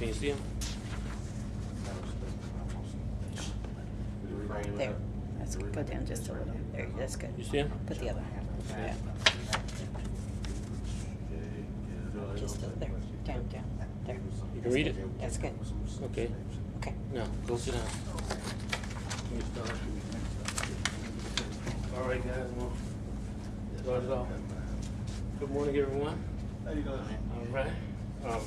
Can you see him? There. That's good. Go down just a little. There. That's good. You see him? Put the other hand. Yeah. Just there. Down. There. You can read it? That's good. Okay. Okay. Now, go sit down. Let me start. All right, guys, we'll start it off. Good morning, everyone. How you doing? All right. I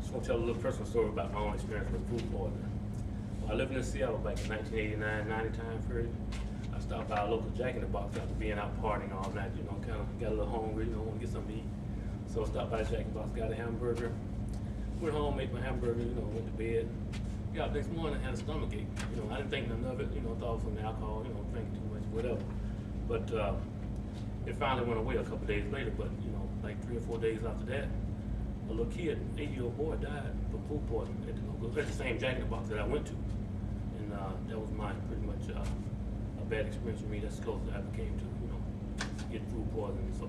just want to tell a little personal story about my own experience with food poisoning. I lived in Seattle back in 1989-90 time period. I stopped by a local Jack in the Box after being out partying all night, kind of got a little hungry, want to get something to eat. So I stopped by Jack in the Box, got a hamburger, went home, made my hamburger, went to bed. Got up next morning, had a stomach ache. I didn't think nothing of it, thought it was from the alcohol, drinking too much, whatever. But it finally went away a couple days later, but like 3 or 4 days after that, a little kid, 8-year-old boy, died from food poisoning at the same Jack in the Box that I went to. And that was pretty much a bad experience for me. That's close as I ever came to, getting food poisoning. So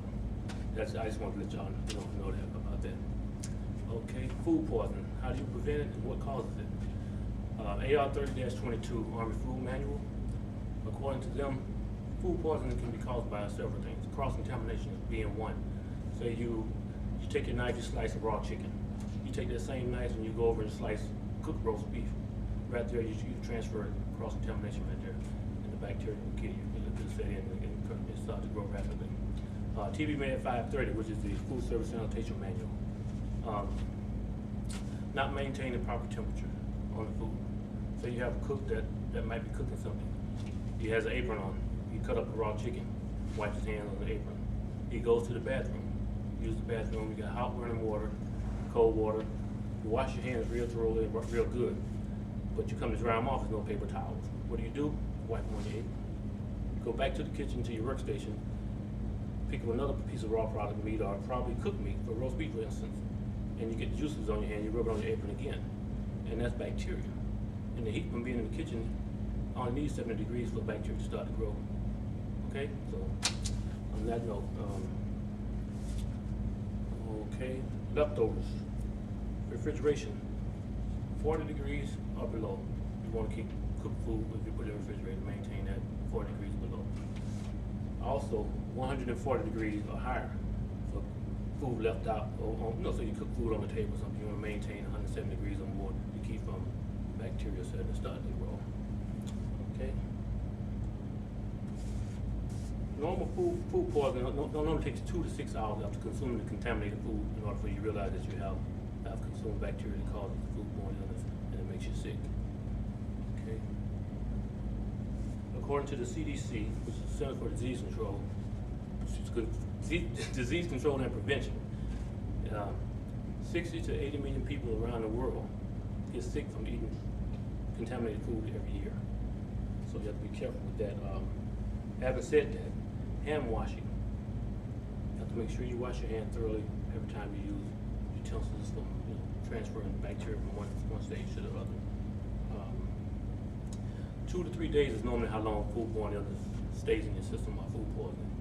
I just wanted to let y'all know that about that. Okay, food poisoning. How do you prevent it and what causes it? AR 30-22 Army Food Manual. According to them, food poisoning can be caused by several things. Cross-contamination being one. Say you take your knife, you slice a raw chicken. You take that same knife and you go over and slice cooked roast beef. Right there, you transfer cross-contamination right there, and the bacteria will kill you. It'll set in and start to grow rapidly. TV Med 530, which is the Food Service Sanitation Manual. Not maintaining proper temperature on the food. So you have a cook that might be cooking something. He has an apron on. He cut up a raw chicken, wipes his hands on the apron. He goes to the bathroom. Use the bathroom. You got hot running water, cold water. You wash your hands real thoroughly, real good. But you come to dry them off with no paper towels. What do? Wipe them on your apron. Go back to the kitchen, to your workstation, pick up another piece of raw product meat or probably cooked meat, for roast beef for instance, and you get the juices on your hand, you rub it on your apron again. And that's bacteria. And the heat from being in the kitchen only needs 70 degrees for bacteria to start to grow. Okay, so on that note, okay, leftovers, refrigeration, 40 degrees or below. You want to keep cooked food if you put it in the refrigerator, maintain that 40 degrees below. Also, 140 degrees or higher for food left out, so you cook food on the table or something, you want to maintain 170 degrees or more to keep from bacteria starting to grow. Okay. Normal food poisoning normally takes 2 to 6 hours after consuming the contaminated food in order for you to realize that you have consumed bacteria that causes foodborne illness and it makes you sick. Okay. According to the CDC, which is the Center for Disease Control, Disease Control and Prevention, 60 to 80 million people around the world get sick from eating contaminated food every year. So you have to be careful with that. Having said that, hand washing. You have to make sure you wash your hand thoroughly every time you use utensils from transferring bacteria from one stage to the other. 2 to 3 days is normally how long foodborne illness stays in your system while food poisoning.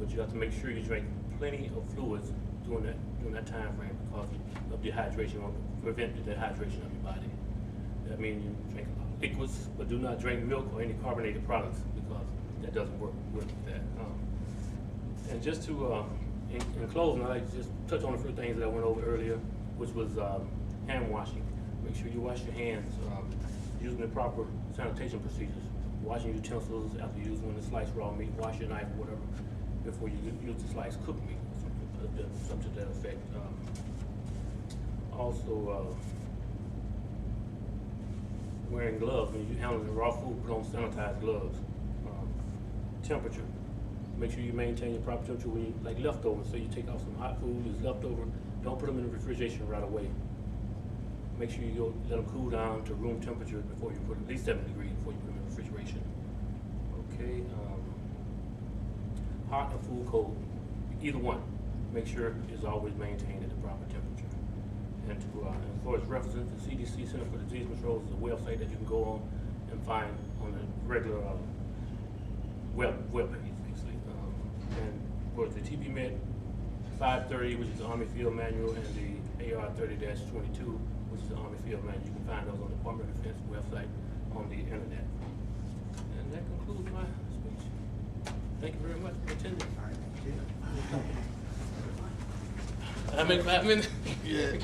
But you have to make sure you drink plenty of fluids during that time frame because of dehydration, or prevent the dehydration of your body. That means you drink a lot of liquids, but do not drink milk or any carbonated products because that doesn't work with that. And just to, in closing, I'd like to just touch on a few things that I went over earlier, which was hand washing. Make sure you wash your hands using the proper sanitation procedures. Washing utensils after you use one to slice raw meat, wash your knife or whatever before you use to slice cooked meat, something to that effect. Also, wearing gloves. When you're handling raw food, put on sanitized gloves. Temperature. Make sure you maintain your proper temperature when you, like leftovers. So you take out some hot food, it's leftover, don't put them in the refrigeration right away. Make sure you go let them cool down to room temperature before you put at least 70 degrees before you put them in the refrigeration. Okay. Hot or full cold, either one. Make sure it's always maintained at the proper temperature. And as far as references, the CDC, Center for Disease Control, is a website that you can go on and find on a regular web page, basically. And for the TV Med 530, which is the Army Field Manual, and the AR 530-22, which is the Army Field Manual. You can find those on the Department of Defense website on the internet. And that concludes my speech. Thank you very much for attending. All right, thank you. I make 5 minutes. Yeah.